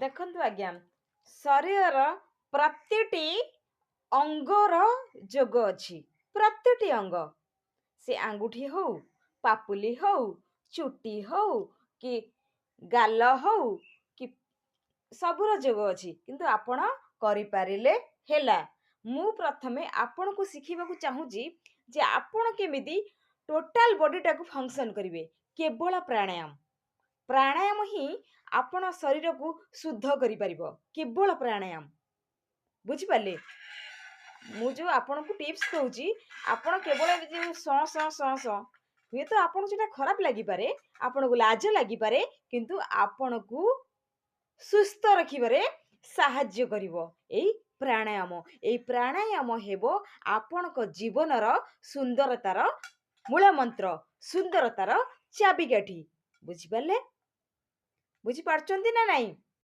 ଦେଖନ୍ତୁ ଆଜ୍ଞା, ଶରୀରର ପ୍ରତିଟି ଅଙ୍ଗର ଯୋଗ ଅଛି। ପ୍ରତିଟି ଅଙ୍ଗ। ସେ ଆଙ୍ଗୁଠି ହଉ, ପାପୁଲି ହଉ, ଚୁଟି ହଉ, କି ଗାଲ ହଉ, କି ସବୁର ଯୋଗ ଅଛି। କିନ୍ତୁ ଆପଣ କରିପାରିଲେ ହେଲା। ମୁଁ ପ୍ରଥମେ ଆପଣଙ୍କୁ ଶିଖେଇବାକୁ ଚାହୁଁଛି ଯେ ଆପଣ କେମିତି ଟୋଟାଲ ବଡିଟାକୁ ଫଙ୍କସନ୍ କରିବେ। କେବଳ ପ୍ରାଣାୟାମ। ପ୍ରାଣାୟାମ ହିଁ ଆପଣ ଶରୀରକୁ ଶୁଦ୍ଧ କରିପାରିବ। କେବଳ ପ୍ରାଣାୟାମ। ବୁଝିପାରିଲେ? ମୁଁ ଯୋଉ ଆପଣଙ୍କୁ ଟିପ୍ସ ଦଉଛି, ଆପଣ କେବଳ ଏ ଯୋଉ ହୁଏତ ଆପଣଙ୍କୁ ସେଟା ଖରାପ ଲାଗିପାରେ, ଆପଣଙ୍କୁ ଲାଜ ଲାଗିପାରେ, କିନ୍ତୁ ଆପଣଙ୍କୁ ସୁସ୍ଥ ରଖିବାରେ ସାହାଯ୍ୟ କରିବ ଏଇ ପ୍ରାଣାୟାମ। ଏଇ ପ୍ରାଣାୟାମ ହେବ ଆପଣଙ୍କ ଜୀବନର ସୁନ୍ଦରତାର ମୂଳ ମନ୍ତ୍ର, ସୁନ୍ଦରତାର ଚାବିକାଠି। ବୁଝିପାରିଲେ? ବୁଝିପାରୁଛନ୍ତି ନା ନାଇଁ?